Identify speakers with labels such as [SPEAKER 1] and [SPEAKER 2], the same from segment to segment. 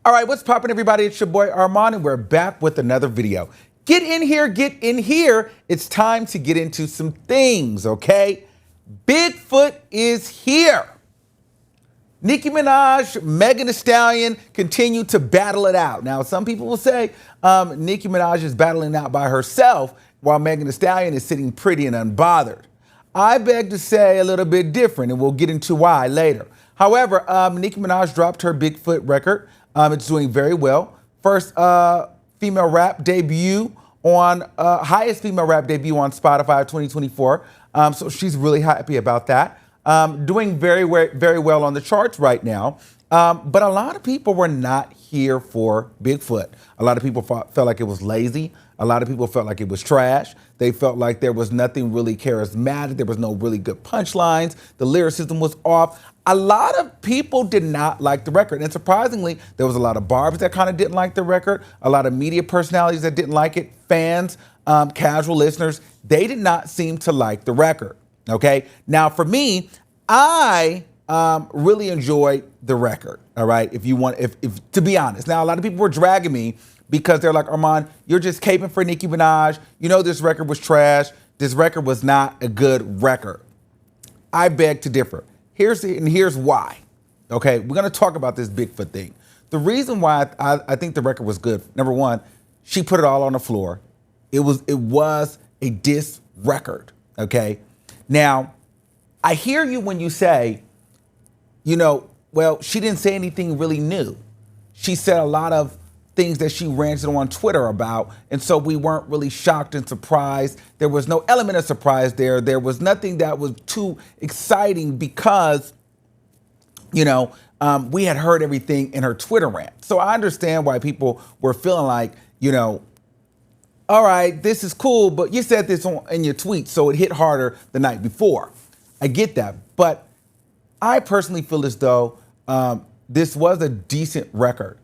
[SPEAKER 1] All right, what's poppin', everybody? It's your boy Armon, and we're back with another video. Get in here, get in here. It's time to get into some things, okay? BigFoot is here. Nicki Minaj, Megan Thee Stallion continue to battle it out. Now, some people will say Nicki Minaj is battling out by herself while Megan Thee Stallion is sitting pretty and unbothered. I beg to say a little bit different, and we'll get into why later. However, Nicki Minaj dropped her BigFoot record. It's doing very well. First female rap debut on, highest female rap debut on Spotify 2024. So she's really happy about that. Doing very well on the charts right now. But a lot of people were not here for BigFoot. A lot of people felt like it was lazy. A lot of people felt like it was trash. They felt like there was nothing really charismatic. There was no really good punchlines. The lyricism was off. A lot of people did not like the record. And surprisingly, there was a lot of barbs that kind of didn't like the record. A lot of media personalities that didn't like it. Fans, casual listeners, they did not seem to like the record. Okay. Now, for me, I really enjoyed the record. All right. If to be honest, now a lot of people were dragging me because they're like, Armon, you're just caping for Nicki Minaj. You know this record was trash. This record was not a good record. I beg to differ. Here's why. Okay, we're gonna talk about this BigFoot thing. The reason why I think the record was good. Number one, she put it all on the floor. It was a diss record. Okay. Now, I hear you when you say, well, she didn't say anything really new. She said a lot of things that she ranted on Twitter about, and so we weren't really shocked and surprised. There was no element of surprise there. There was nothing that was too exciting because, we had heard everything in her Twitter rant. So I understand why people were feeling like, all right, this is cool, but you said this in your tweet, so it hit harder the night before. I get that, but I personally feel as though this was a decent record.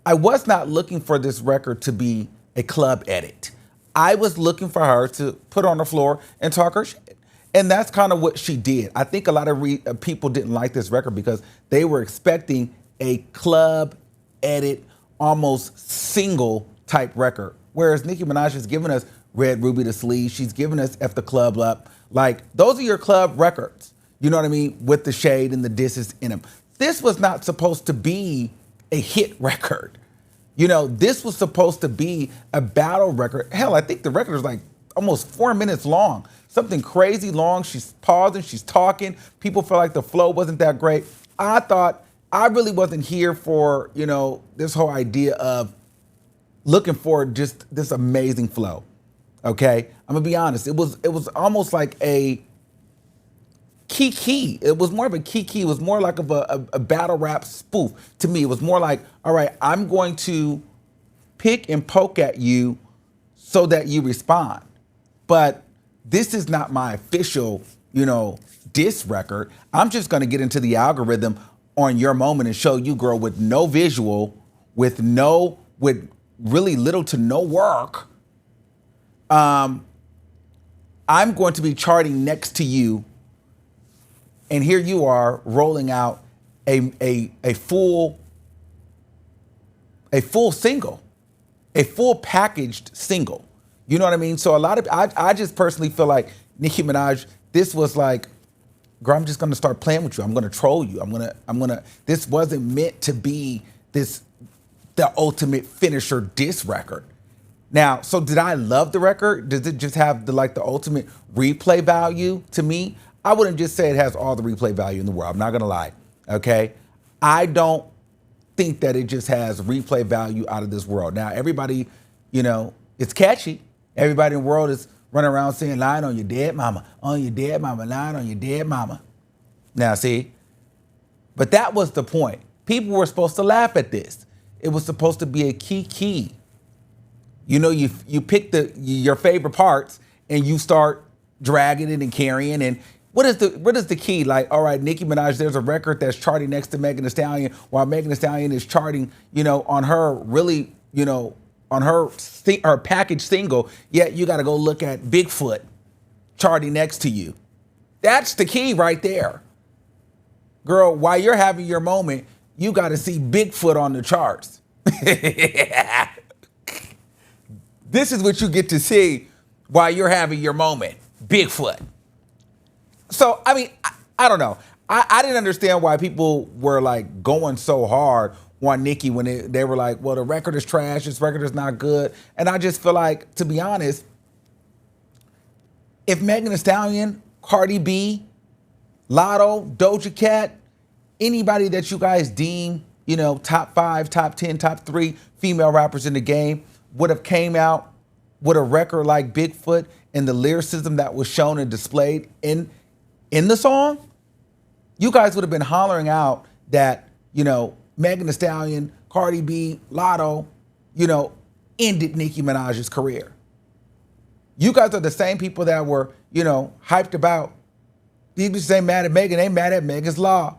[SPEAKER 1] I was not looking for this record to be a club edit. I was looking for her to put on the floor and talk her shit. And that's kind of what she did. I think a lot of people didn't like this record because they were expecting a club edit, almost single type record. Whereas Nicki Minaj has given us Red Ruby the Sleeve. She's given us F the Club Up. Like, those are your club records. You know what I mean? With the shade and the disses in them. This was not supposed to be a hit record. This was supposed to be a battle record. Hell, I think the record is like almost 4 minutes long. Something crazy long. She's pausing, she's talking. People feel like the flow wasn't that great. I thought I really wasn't here for, this whole idea of looking for just this amazing flow. Okay? I'm gonna be honest. It was almost like a kiki. It was more of a kiki. It was more like of a battle rap spoof to me. It was more like, all right, I'm going to pick and poke at you so that you respond. But this is not my official, diss record. I'm just going to get into the algorithm on your moment and show you, girl, with no visual, with really little to no work. I'm going to be charting next to you. And here you are rolling out a full single, a full packaged single. You know what I mean? So I just personally feel like Nicki Minaj, this was like, girl, I'm just gonna start playing with you. I'm gonna troll you. This wasn't meant to be the ultimate finisher diss record. Now, so did I love the record? Does it just have the ultimate replay value to me? I wouldn't just say it has all the replay value in the world. I'm not gonna lie, okay? I don't think that it just has replay value out of this world. Now, everybody, it's catchy. Everybody in the world is running around saying, lying on your dead mama, lying on your dead mama. Now, see? But that was the point. People were supposed to laugh at this. It was supposed to be a key. You pick your favorite parts and you start dragging it and carrying. And what is the key? Like, all right, Nicki Minaj, there's a record that's charting next to Megan Thee Stallion, while Megan Thee Stallion is charting, on her really, on her package single. Yet you got to go look at BigFoot charting next to you. That's the key right there. Girl, while you're having your moment, you got to see BigFoot on the charts. This is what you get to see while you're having your moment. BigFoot. So, I mean, I don't know. I didn't understand why people were like going so hard on Nicki when they were like, well, the record is trash, this record is not good. And I just feel like, to be honest, if Megan Thee Stallion, Cardi B, Lotto, Doja Cat, anybody that you guys deem, you know, top 5, top 10, top 3 female rappers in the game would have came out with a record like BigFoot and the lyricism that was shown and displayed in the song, you guys would have been hollering out that, you know, Megan Thee Stallion, Cardi B, Lotto, you know, ended Nicki Minaj's career. You guys are the same people that were, you know, hyped about, these bitches ain't mad at Megan, they mad at Megan's Law.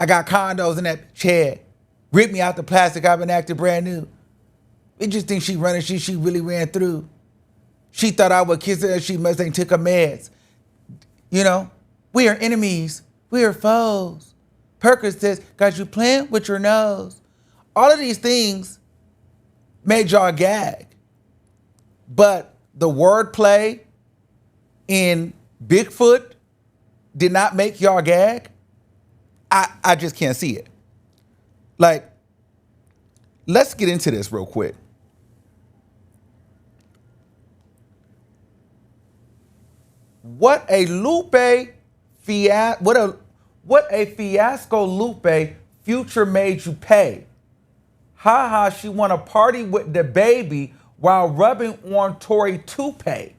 [SPEAKER 1] I got condos in that shed. Rip me out the plastic, I've been acting brand new. It just think she running shit she really ran through. She thought I would kiss her, she must ain't took her meds. You know, we are enemies, we are foes. Perkins says, got you playing with your nose. All of these things made y'all gag. But the wordplay in BigFoot did not make y'all gag. I just can't see it. Like, let's get into this real quick. What a fiasco Lupe Future made you pay. Ha, she wanna party with the baby while rubbing on Tory toupee.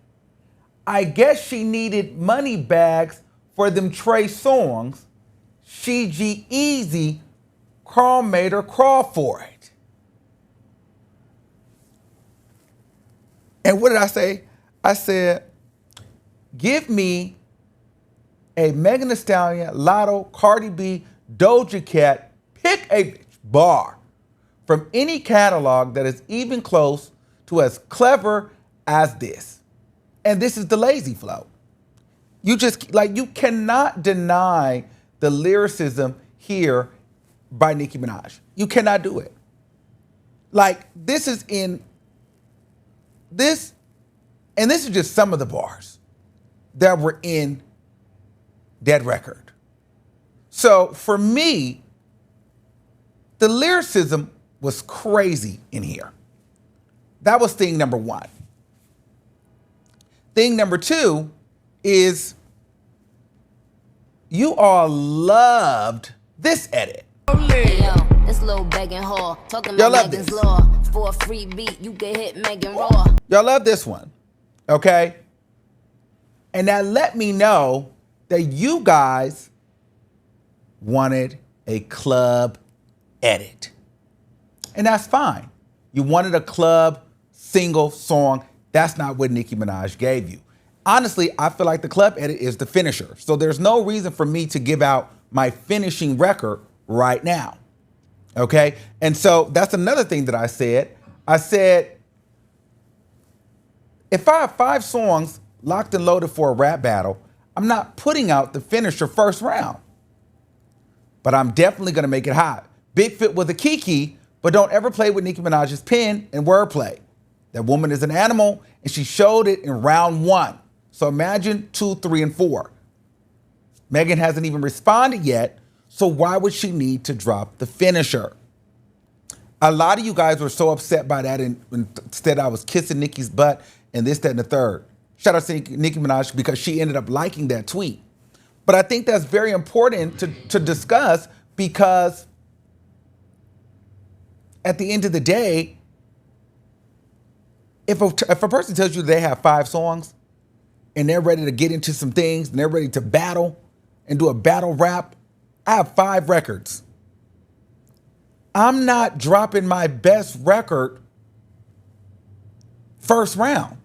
[SPEAKER 1] I guess she needed money bags for them Trey songs. She G-Eazy, Carl made her crawl for it. And what did I say? I said, give me a Megan Thee Stallion, Lotto, Cardi B, Doja Cat, pick a bar from any catalog that is even close to as clever as this. And this is the lazy flow. You just, like, you cannot deny the lyricism here by Nicki Minaj. You cannot do it. Like, this is in this, and this is just some of the bars that were in that record. So for me, the lyricism was crazy in here. That was thing number one. Thing number two is you all loved this edit.
[SPEAKER 2] Hey, yo, this little begging whore talking
[SPEAKER 1] Y'all
[SPEAKER 2] about
[SPEAKER 1] love
[SPEAKER 2] Megan's
[SPEAKER 1] this.
[SPEAKER 2] Law. For a free beat, you can hit Megan raw.
[SPEAKER 1] Y'all love this one, okay? And that let me know that you guys wanted a club edit. And that's fine. You wanted a club single song. That's not what Nicki Minaj gave you. Honestly, I feel like the club edit is the finisher. So there's no reason for me to give out my finishing record right now. Okay? And so that's another thing that I said. I said, if I have 5 songs locked and loaded for a rap battle, I'm not putting out the finisher first round. But I'm definitely gonna make it hot. BigFoot was a Kiki, but don't ever play with Nicki Minaj's pen and wordplay. That woman is an animal, and she showed it in round 1. So imagine 2, 3, and 4. Megan hasn't even responded yet, so why would she need to drop the finisher? A lot of you guys were so upset by that, and instead I was kissing Nicki's butt and this, that, and the third. Shout out to Nicki Minaj because she ended up liking that tweet. But I think that's very important to discuss because at the end of the day, if a person tells you they have 5 songs and they're ready to get into some things and they're ready to battle and do a battle rap, I have 5 records. I'm not dropping my best record first round.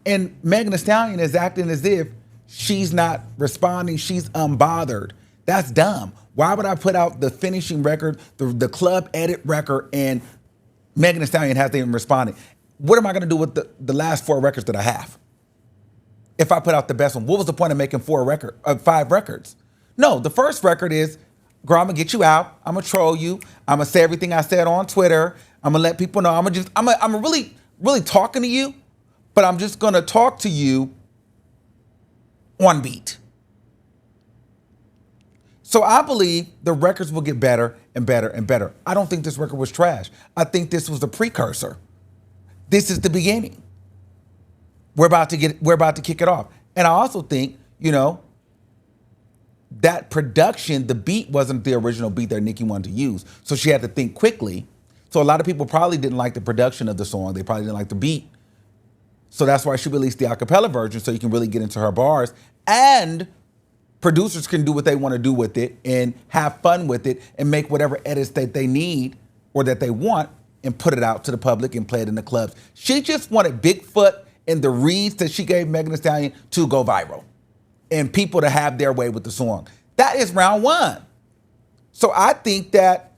[SPEAKER 1] And Megan Thee Stallion is acting as if she's not responding, she's unbothered. That's dumb. Why would I put out the finishing record, the club edit record, and Megan Thee Stallion hasn't even responded? What am I gonna do with the last 4 records that I have? If I put out the best one, what was the point of making 5 records? No, the first record is girl, I'm gonna get you out. I'm gonna troll you. I'm gonna say everything I said on Twitter. I'm gonna let people know. I'm really, really talking to you, but I'm just gonna talk to you on beat. So I believe the records will get better and better and better. I don't think this record was trash. I think this was the precursor. This is the beginning. We're about to kick it off. And I also think, that production, the beat wasn't the original beat that Nicki wanted to use. So she had to think quickly. So a lot of people probably didn't like the production of the song. They probably didn't like the beat. So that's why she released the acapella version, so you can really get into her bars. And producers can do what they want to do with it and have fun with it and make whatever edits that they need or that they want and put it out to the public and play it in the clubs. She just wanted BigFoot and the reads that she gave Megan Thee Stallion to go viral and people to have their way with the song. That is round one. So I think that,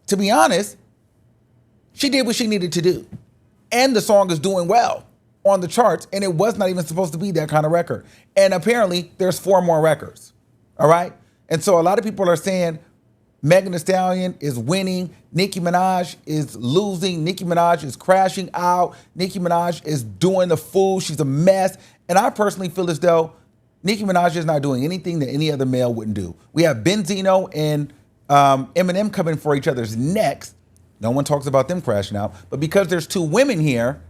[SPEAKER 1] to be honest, she did what she needed to do. And the song is doing well on the charts, and it was not even supposed to be that kind of record. And apparently, there's 4 more records, all right? And so a lot of people are saying Megan Thee Stallion is winning, Nicki Minaj is losing, Nicki Minaj is crashing out, Nicki Minaj is doing the fool, she's a mess. And I personally feel as though Nicki Minaj is not doing anything that any other male wouldn't do. We have Benzino and Eminem coming for each other's necks. No one talks about them crashing out. But because there's 2 women here,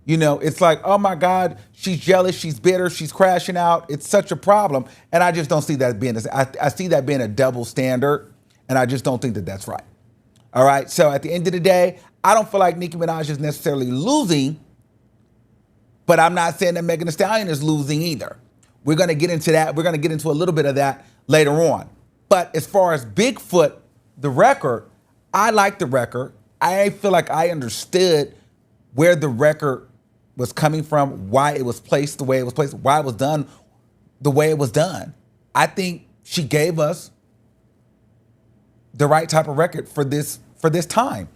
[SPEAKER 1] it's like, oh my God, she's jealous, she's bitter, she's crashing out. It's such a problem. And I just don't see that being, I see that being a double standard. And I just don't think that that's right. All right. So at the end of the day, I don't feel like Nicki Minaj is necessarily losing, but I'm not saying that Megan Thee Stallion is losing either. We're going to get into that. We're going to get into a little bit of that later on. But as far as BigFoot, the record, I like the record. I feel like I understood where the record was coming from, why it was placed the way it was placed, why it was done the way it was done. I think she gave us the right type of record for this time.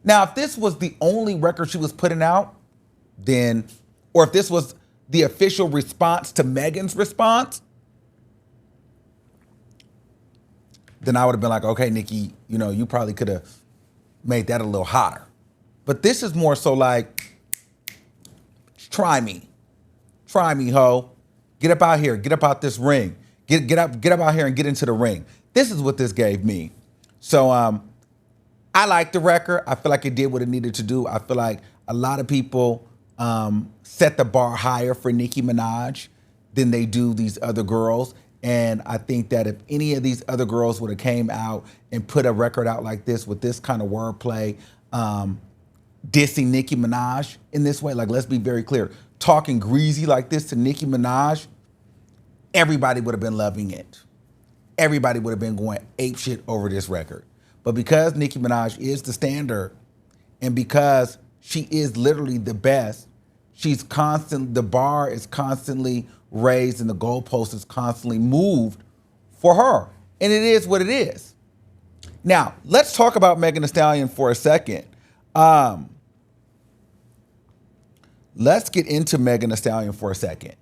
[SPEAKER 1] Now, if this was the only record she was putting out, then, or if this was the official response to Megan's response, then I would have been like, okay, Nicki, you probably could have made that a little hotter. But this is more so like, try me, ho. Get up out here, get up out this ring. Get up out here and get into the ring. This is what this gave me. So I like the record. I feel like it did what it needed to do. I feel like a lot of people set the bar higher for Nicki Minaj than they do these other girls. And I think that if any of these other girls would have came out and put a record out like this with this kind of wordplay, dissing Nicki Minaj in this way, like, let's be very clear, talking greasy like this to Nicki Minaj, everybody would have been loving it. Everybody would have been going apeshit over this record. But because Nicki Minaj is the standard, and because she is literally the best, the bar is constantly raised and the goalpost is constantly moved for her. And it is what it is. Now, let's talk about Megan Thee Stallion for a second. Let's get into Megan Thee Stallion for a second.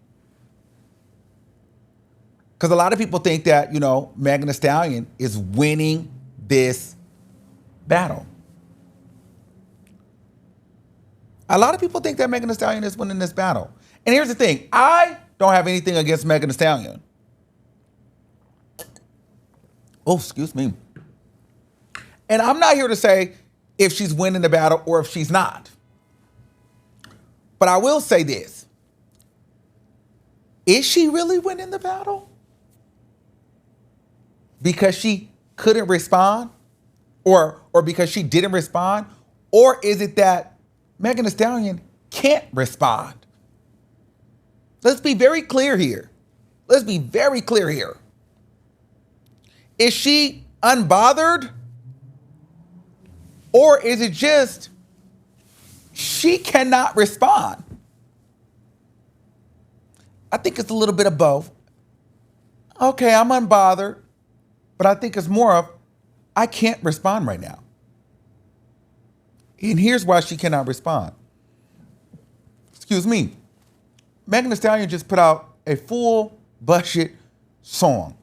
[SPEAKER 1] Because a lot of people think that, Megan Thee Stallion is winning this battle. A lot of people think that Megan Thee Stallion is winning this battle. And here's the thing. I don't have anything against Megan Thee Stallion. Oh, excuse me. And I'm not here to say if she's winning the battle or if she's not. But I will say this. Is she really winning the battle? Because she couldn't respond? Or because she didn't respond? Or is it that Megan Thee Stallion can't respond? Let's be very clear here. Let's be very clear here. Is she unbothered? Or is it just she cannot respond? I think it's a little bit of both. Okay, I'm unbothered, but I think it's more of I can't respond right now. And here's why she cannot respond. Excuse me. Megan Thee Stallion just put out a full budget song.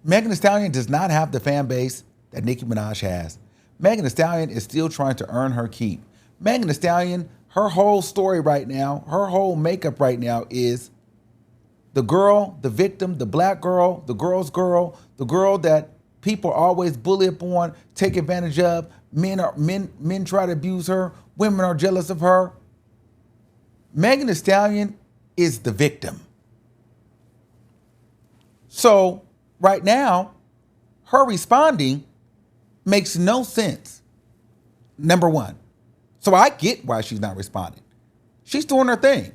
[SPEAKER 1] Megan Thee Stallion does not have the fan base that Nicki Minaj has. Megan Thee Stallion is still trying to earn her keep. Megan Thee Stallion, her whole story right now, her whole makeup right now is the girl, the victim, the black girl, the girl's girl, the girl that people always bully upon, take advantage of. Men try to abuse her. Women are jealous of her. Megan Thee Stallion is the victim. So right now, her responding makes no sense. Number one. So I get why she's not responding. She's doing her thing.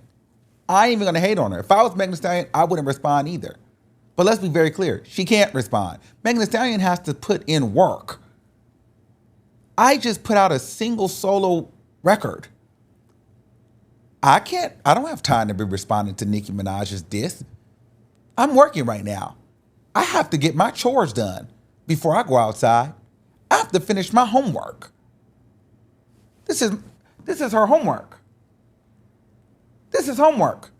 [SPEAKER 1] I ain't even gonna hate on her. If I was Megan Thee Stallion, I wouldn't respond either. But let's be very clear. She can't respond. Megan Thee Stallion has to put in work. I just put out a single solo record. I don't have time to be responding to Nicki Minaj's diss. I'm working right now. I have to get my chores done before I go outside. I have to finish my homework. This is her homework. This is homework.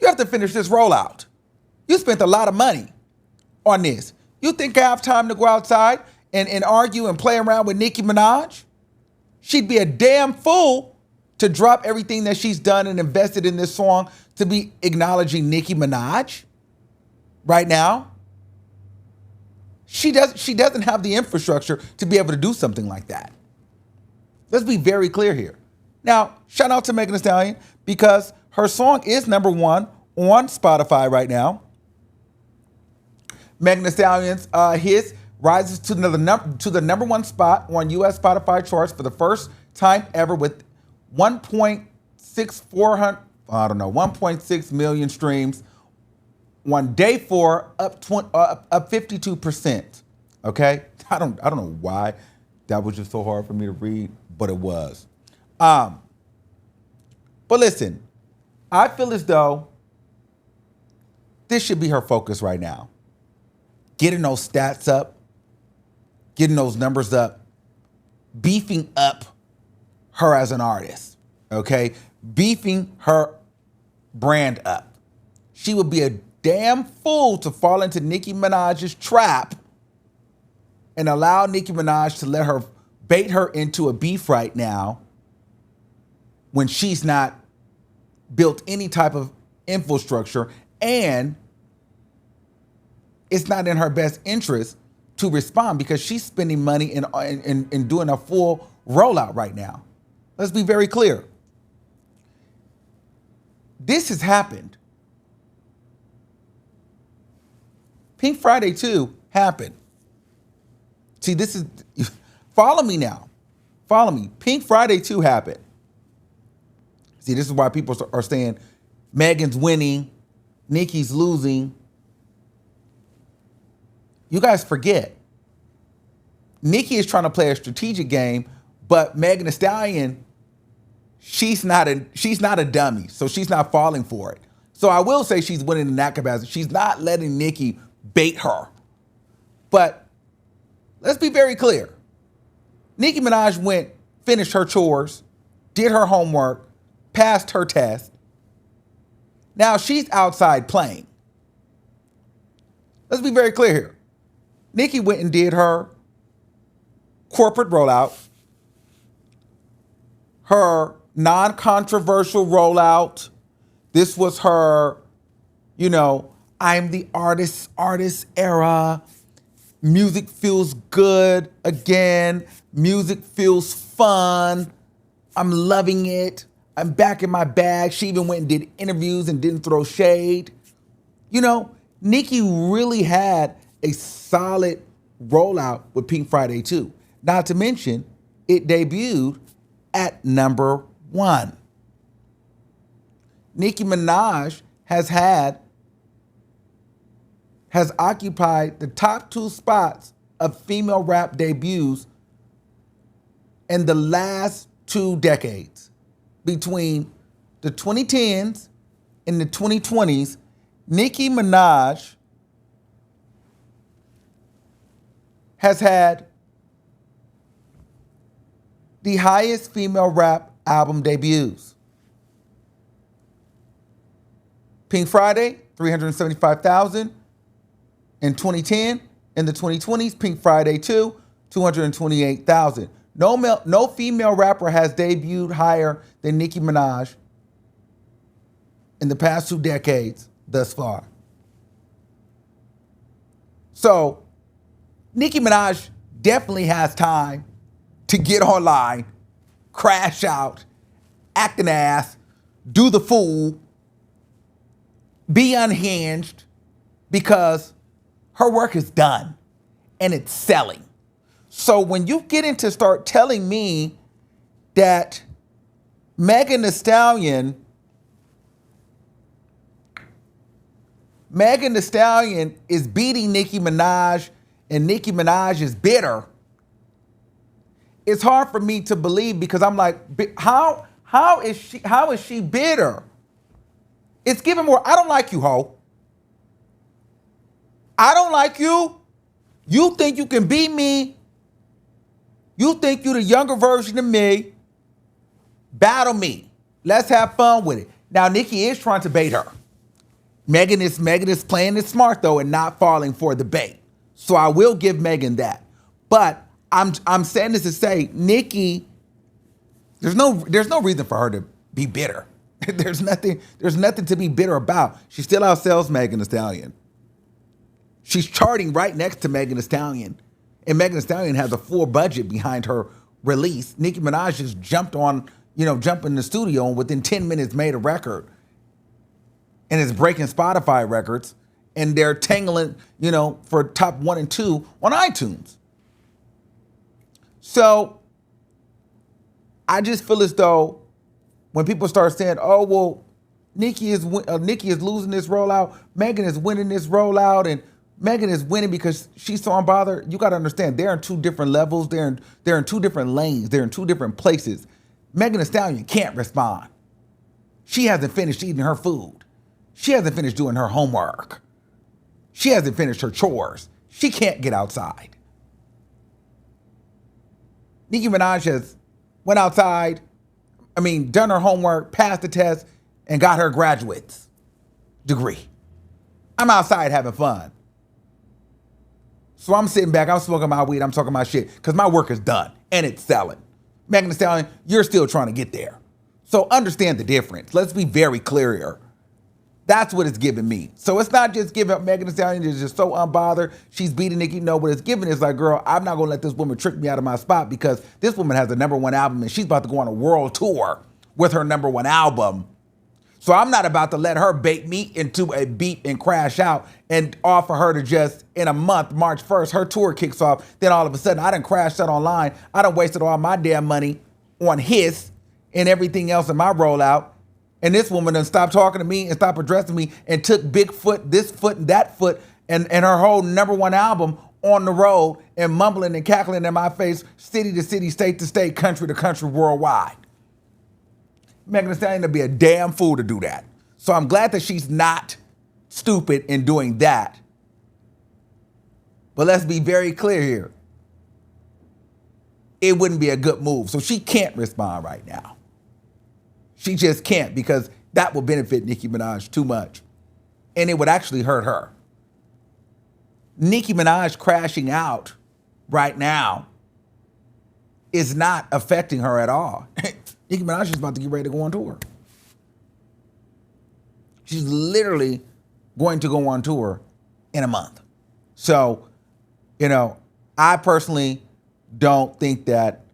[SPEAKER 1] You have to finish this rollout. You spent a lot of money on this. You think I have time to go outside and argue and play around with Nicki Minaj? She'd be a damn fool to drop everything that she's done and invested in this song to be acknowledging Nicki Minaj right now. She doesn't have the infrastructure to be able to do something like that. Let's be very clear here. Now, shout out to Megan Thee Stallion because her song is number one on Spotify right now. Megan Thee Stallion's hits rises to the number one spot on U.S. Spotify charts for the first time ever with 1.6 million streams on day 4, up 52%. Okay, I don't know why that was just so hard for me to read, but it was. But listen, I feel as though this should be her focus right now. Getting those stats up, getting those numbers up, beefing up her as an artist, okay? Beefing her brand up. She would be a damn fool to fall into Nicki Minaj's trap and allow Nicki Minaj to let her bait her into a beef right now when she's not built any type of infrastructure and it's not in her best interest to respond because she's spending money in doing a full rollout right now. Let's be very clear. This has happened. Pink Friday 2 happened. See, this is, follow me now. Follow me. Pink Friday 2 happened. See, this is why people are saying Megan's winning, Nicki's losing. You guys forget. Nicki is trying to play a strategic game, but Megan Thee Stallion, she's not a dummy, so she's not falling for it. So I will say she's winning in that capacity. She's not letting Nicki bait her. But let's be very clear. Nicki Minaj finished her chores, did her homework, passed her test. Now she's outside playing. Let's be very clear here. Nicki went and did her corporate rollout, her non-controversial rollout. This was her, I'm the artist era. Music feels good again. Music feels fun. I'm loving it. I'm back in my bag. She even went and did interviews and didn't throw shade. Nicki really had a solid rollout with Pink Friday 2. Not to mention, it debuted at number 1. Nicki Minaj has occupied the top 2 spots of female rap debuts in the last 2 decades. Between the 2010s and the 2020s, Nicki Minaj has had the highest female rap album debuts. Pink Friday, 375,000. In 2010, In the 2020s, Pink Friday 2, 228,000. No female rapper has debuted higher than Nicki Minaj in the past 2 decades thus far. So, Nicki Minaj definitely has time to get online, crash out, act an ass, do the fool, be unhinged, because her work is done and it's selling. So when you get into start telling me that Megan Thee Stallion is beating Nicki Minaj and Nicki Minaj is bitter, it's hard for me to believe, because I'm like, how is she bitter? It's giving more, I don't like you, ho. I don't like you. You think you can beat me. You think you're the younger version of me. Battle me. Let's have fun with it. Now, Nicki is trying to bait her. Megan is playing it smart, though, and not falling for the bait. So I will give Megan that. But I'm saying this to say, Nicki, there's no reason for her to be bitter. There's nothing to be bitter about. She still outsells Megan Thee Stallion. She's charting right next to Megan Thee Stallion. And Megan Thee Stallion has a full budget behind her release. Nicki Minaj just jumped in the studio and within 10 minutes made a record. And it's breaking Spotify records. And they're tangling, for top 1 and 2 on iTunes. So I just feel as though when people start saying, oh, well, Nicki is losing this rollout, Megan is winning this rollout, and Megan is winning because she's so unbothered, you got to understand, they're in 2 different levels. They're in 2 different lanes. They're in 2 different places. Megan Thee Stallion can't respond. She hasn't finished eating her food. She hasn't finished doing her homework. She hasn't finished her chores. She can't get outside. Nicki Minaj has went outside, done her homework, passed the test, and got her graduate's degree. I'm outside having fun. So I'm sitting back, I'm smoking my weed, I'm talking my shit, because my work is done, and it's selling. Megan Thee Stallion, you're still trying to get there. So understand the difference. Let's be very clear here. That's what it's giving me. So it's not just giving up Megan Thee Stallion is just so unbothered. She's beating Nicki. No, what it's giving is like, girl, I'm not going to let this woman trick me out of my spot, because this woman has a #1 album and she's about to go on a world tour with her #1 album. So I'm not about to let her bait me into a beat and crash out and offer her to just, in a month, March 1st, her tour kicks off. Then all of a sudden, I done crashed out online. I done wasted all my damn money on his and everything else in my rollout. And this woman done stopped talking to me and stopped addressing me and took BigFoot, this foot and that foot, and her whole #1 album on the road and mumbling and cackling in my face, city to city, state to state, country to country, worldwide. Megan Thee Stallion to be a damn fool to do that. So I'm glad that she's not stupid in doing that. But let's be very clear here. It wouldn't be a good move. So she can't respond right now. She just can't, because that will benefit Nicki Minaj too much. And it would actually hurt her. Nicki Minaj crashing out right now is not affecting her at all. Nicki Minaj is about to get ready to go on tour. She's literally going to go on tour in a month. So, I personally don't think that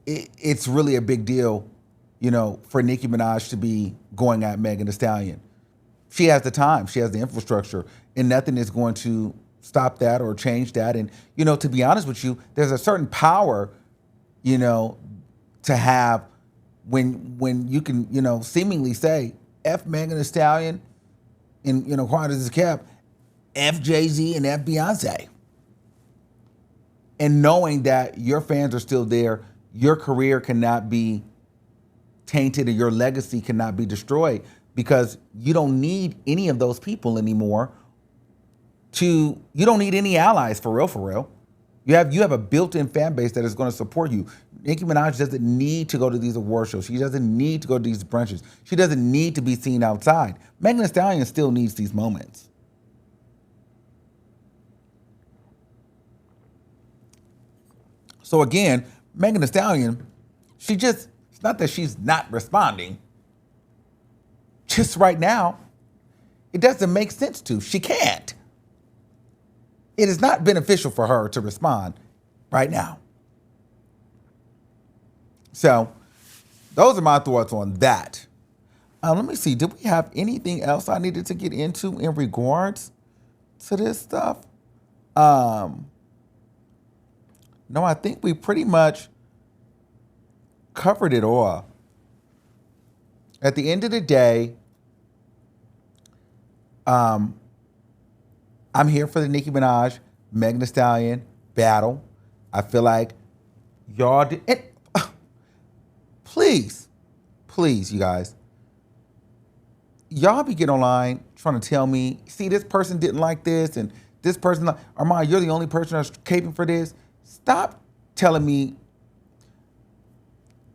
[SPEAKER 1] it's really a big deal, for Nicki Minaj to be going at Megan Thee Stallion. She has the time, she has the infrastructure, and nothing is going to stop that or change that. And, to be honest with you, there's a certain power, to have when you can, seemingly say, F Megan Thee Stallion and, quiet as it's kept, F Jay-Z and F Beyonce. And knowing that your fans are still there, your career cannot be tainted or your legacy cannot be destroyed, because you don't need any of those people anymore. You don't need any allies for real. You have a built-in fan base that is going to support you. Nicki Minaj doesn't need to go to these award shows. She doesn't need to go to these brunches. She doesn't need to be seen outside. Megan Thee Stallion still needs these moments. So again, Megan Thee Stallion, it's not that she's not responding. Just right now, it doesn't make sense to. She can't. It is not beneficial for her to respond right now. So those are my thoughts on that. Let me see. Did we have anything else I needed to get into in regards to this stuff? No, I think we pretty much covered it all. At the end of the day, I'm here for the Nicki Minaj, Megan Thee Stallion battle. I feel like y'all did. And, please, you guys. Y'all be getting online trying to tell me, see, this person didn't like this, and this person, Armon, you're the only person that's caping for this. Stop telling me.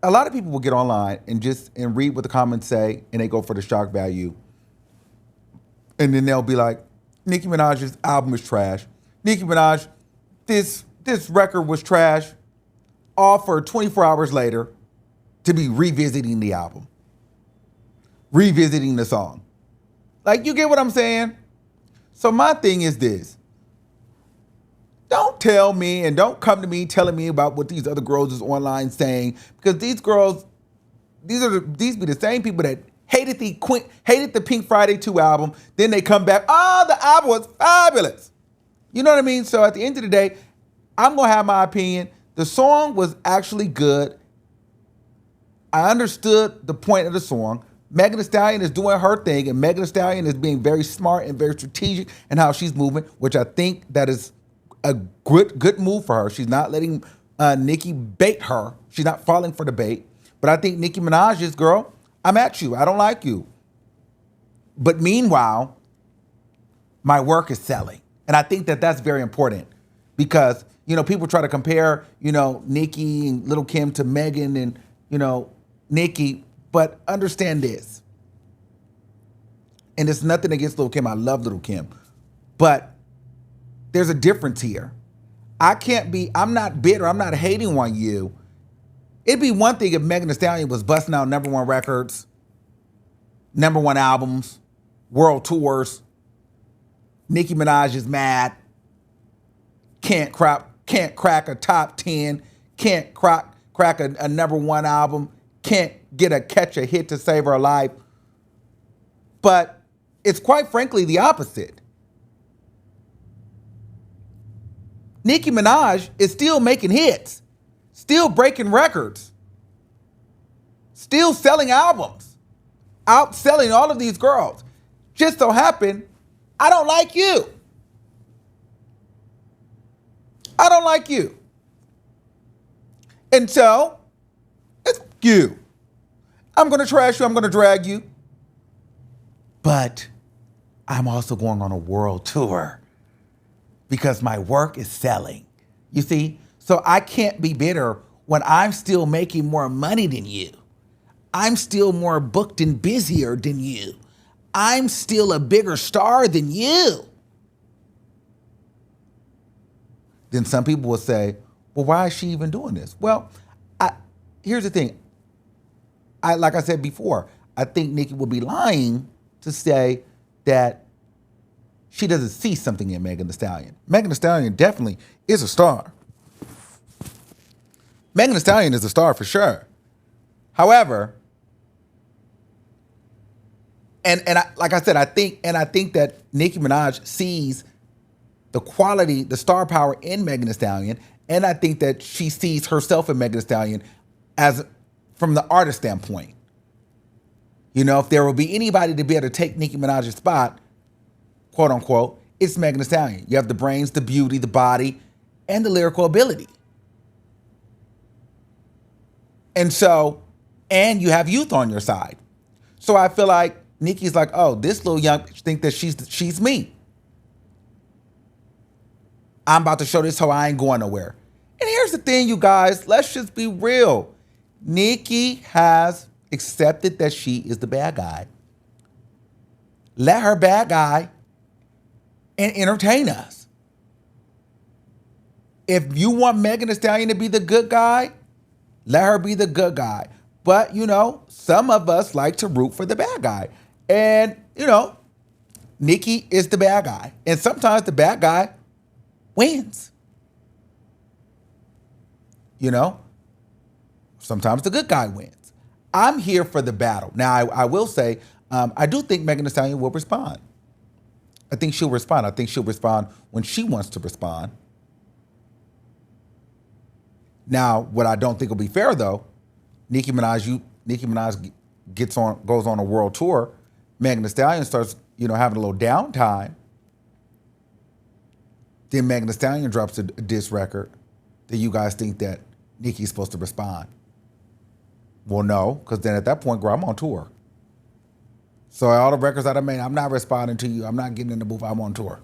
[SPEAKER 1] A lot of people will get online and read what the comments say, and they go for the shock value. And then they'll be like, Nicki Minaj's album is trash. Nicki Minaj, this record was trash. All for 24 hours later to be revisiting the album. Revisiting the song. Like, you get what I'm saying? So my thing is this. Don't tell me and don't come to me telling me about what these other girls is online saying, because these girls, these be the same people that hated the Pink Friday 2 album. Then they come back, the album was fabulous. You know what I mean? So at the end of the day, I'm going to have my opinion. The song was actually good. I understood the point of the song. Megan Thee Stallion is doing her thing, and Megan Thee Stallion is being very smart and very strategic in how she's moving, which I think that is a good move for her. She's not letting Nicki bait her. She's not falling for the bait. But I think Nicki Minaj is, girl, I'm at you. I don't like you. But meanwhile, my work is selling. And I think that that's very important because, people try to compare, Nicki and Lil' Kim to Megan and, Nicki. But understand this. And it's nothing against Lil' Kim. I love Lil' Kim. But there's a difference here. I'm not bitter. I'm not hating on you. It'd be one thing if Megan Thee Stallion was busting out #1 records, #1 albums, world tours. Nicki Minaj is mad. Can't crack a top 10. Can't crack a #1 album. Can't catch a hit to save her life. But it's quite frankly the opposite. Nicki Minaj is still making hits, still breaking records, still selling albums, outselling all of these girls. Just so happened, I don't like you. I don't like you. And so, it's you. I'm going to trash you. I'm going to drag you. But I'm also going on a world tour because my work is selling. You see? So I can't be bitter when I'm still making more money than you. I'm still more booked and busier than you. I'm still a bigger star than you. Then some people will say, well, why is she even doing this? Well, here's the thing. Like I said before, I think Nicki would be lying to say that she doesn't see something in Megan Thee Stallion. Megan Thee Stallion definitely is a star. Megan Thee Stallion is a star for sure. However, like I said, I think that Nicki Minaj sees the quality, the star power in Megan Thee Stallion, and I think that she sees herself in Megan Thee Stallion as from the artist standpoint. If there will be anybody to be able to take Nicki Minaj's spot, quote unquote, it's Megan Thee Stallion. You have the brains, the beauty, the body, and the lyrical ability. And you have youth on your side. So I feel like Nicki's like, oh, this little young bitch think that she's me. I'm about to show this hoe I ain't going nowhere. And here's the thing, you guys, let's just be real. Nicki has accepted that she is the bad guy. Let her bad guy and entertain us. If you want Megan Thee Stallion to be the good guy, let her be the good guy. But, some of us like to root for the bad guy. And, Nicki is the bad guy. And sometimes the bad guy wins. Sometimes the good guy wins. I'm here for the battle. Now, I will say, I do think Megan Thee Stallion will respond. I think she'll respond. I think she'll respond when she wants to respond. Now, what I don't think will be fair, though, Nicki Minaj goes on a world tour. Megan Thee Stallion starts, having a little downtime. Then Megan Thee Stallion drops a diss record. Then you guys think that Nicki's supposed to respond. Well, no, because then at that point, girl, I'm on tour. So all the records that I made, I'm not responding to you. I'm not getting in the booth. I'm on tour.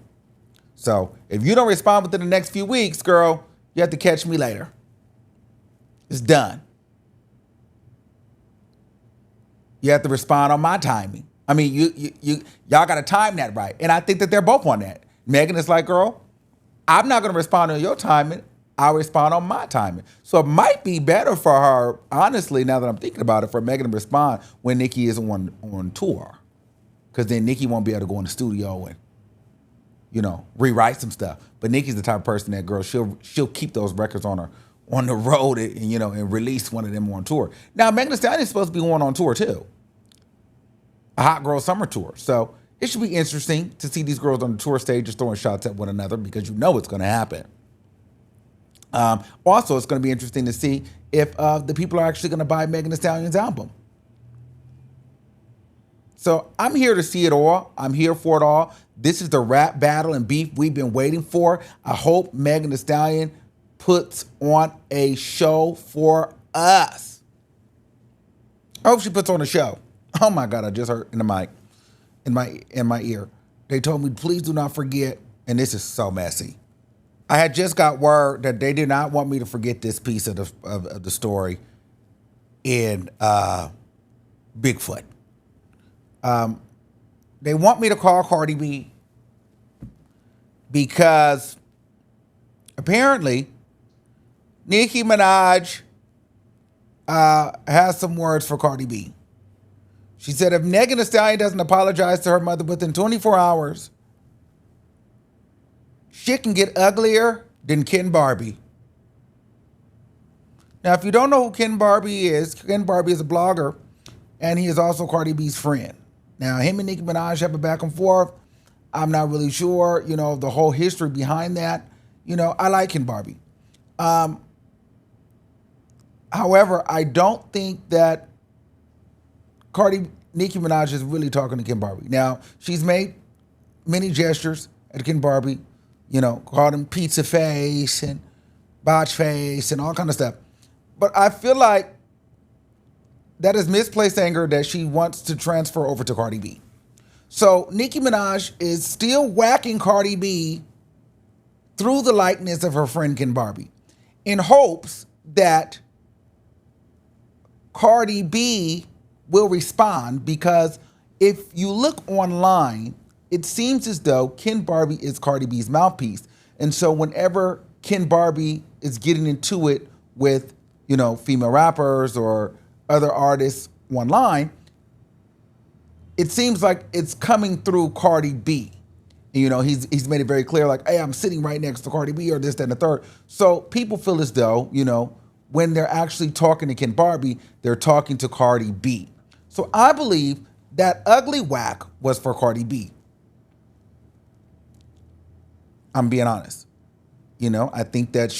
[SPEAKER 1] So if you don't respond within the next few weeks, girl, you have to catch me later. It's done. You have to respond on my timing. I mean, y'all got to time that right. And I think that they're both on that. Megan is like, girl, I'm not going to respond on your timing. I'll respond on my timing. So it might be better for her, honestly, now that I'm thinking about it, for Megan to respond when Nicki is on tour. Because then Nicki won't be able to go in the studio and, rewrite some stuff. But Nicki's the type of person that, girl, she'll keep those records on the road and release one of them on tour. Now, Megan Thee Stallion is supposed to be going on tour too. A Hot Girl Summer Tour. So it should be interesting to see these girls on the tour stage just throwing shots at one another because it's going to happen. Also, it's going to be interesting to see if the people are actually going to buy Megan Thee Stallion's album. So I'm here to see it all. I'm here for it all. This is the rap battle and beef we've been waiting for. I hope Megan Thee Stallion puts on a show for us. I hope she puts on a show. Oh my God, I just heard in the mic, in my ear. They told me, please do not forget, and this is so messy. I had just got word that they did not want me to forget this piece of the story in BigFoot. They want me to call Cardi B because apparently Nicki Minaj has some words for Cardi B. She said if Megan Thee Stallion doesn't apologize to her mother within 24 hours, shit can get uglier than Ken Barbie. Now, if you don't know who Ken Barbie is a blogger, and he is also Cardi B's friend. Now, him and Nicki Minaj have a back and forth. I'm not really sure, the whole history behind that. I like Ken Barbie. However, I don't think that Nicki Minaj is really talking to Ken Barbie. Now, she's made many gestures at Ken Barbie, called him pizza face and botch face and all kind of stuff. But I feel like that is misplaced anger that she wants to transfer over to Cardi B. So Nicki Minaj is still whacking Cardi B through the likeness of her friend Ken Barbie in hopes that Cardi B will respond, because if you look online, it seems as though Ken Barbie is Cardi B's mouthpiece. And so whenever Ken Barbie is getting into it with, female rappers or other artists online, it seems like it's coming through Cardi B. He's made it very clear, like, hey, I'm sitting right next to Cardi B or this, that, and the third. So people feel as though, when they're actually talking to Ken Barbie, they're talking to Cardi B. So I believe that ugly whack was for Cardi B. I'm being honest. I think that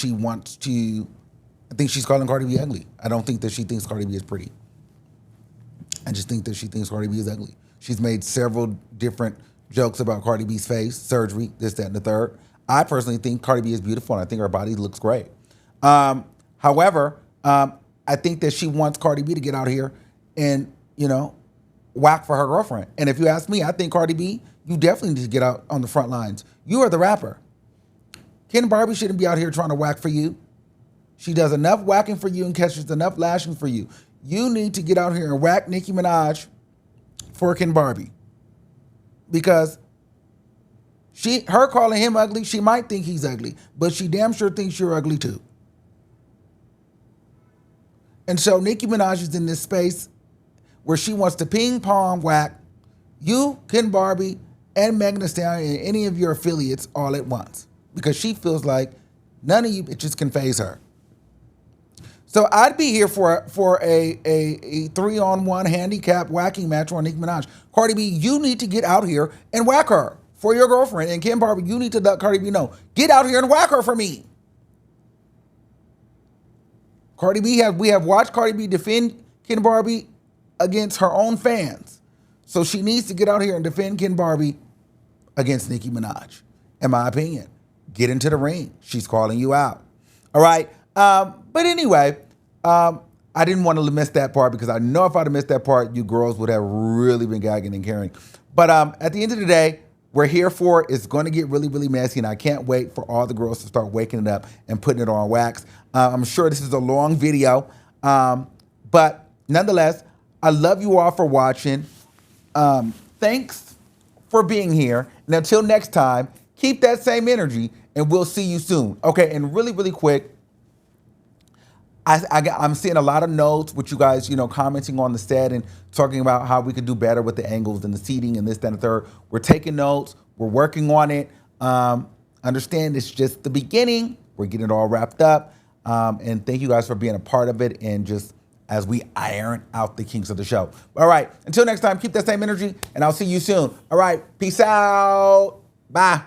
[SPEAKER 1] I think she's calling Cardi B ugly. I don't think that she thinks Cardi B is pretty. I just think that she thinks Cardi B is ugly. She's made several different jokes about Cardi B's face, surgery, this, that, and the third. I personally think Cardi B is beautiful, and I think her body looks great. However, I think that she wants Cardi B to get out here and, whack for her girlfriend. And if you ask me, I think Cardi B, you definitely need to get out on the front lines. You are the rapper. Ken Barbie shouldn't be out here trying to whack for you. She does enough whacking for you and catches enough lashing for you. You need to get out here and whack Nicki Minaj for Ken Barbie, because Her calling him ugly, she might think he's ugly, but she damn sure thinks you're ugly too. And so Nicki Minaj is in this space where she wants to ping pong whack you, Ken Barbie, and Megan Thee Stallion and any of your affiliates all at once, because she feels like none of you bitches can phase her. So I'd be here for a 3-on-1 handicap whacking match on Nicki Minaj. Cardi B, you need to get out here and whack her for your girlfriend. And Ken Barbie, you need to let Cardi B know. Get out here and whack her for me. Cardi B, we have watched Cardi B defend Ken Barbie against her own fans. So she needs to get out here and defend Ken Barbie against Nicki Minaj. In my opinion, get into the ring. She's calling you out. All right. But anyway, I didn't want to miss that part, because I know if I'd have missed that part, you girls would have really been gagging and caring. But at the end of the day, we're here for it. It's going to get really, really messy, and I can't wait for all the girls to start waking it up and putting it on wax. I'm sure this is a long video, but nonetheless, I love you all for watching. Thanks for being here. And until next time, keep that same energy, and we'll see you soon. Okay, and really, really quick, I'm seeing a lot of notes with you guys, commenting on the set and talking about how we could do better with the angles and the seating and this, that, and the third. We're taking notes. We're working on it. Understand it's just the beginning. We're getting it all wrapped up. And thank you guys for being a part of it, and just as we iron out the kinks of the show. All right. Until next time, keep that same energy, and I'll see you soon. All right. Peace out. Bye.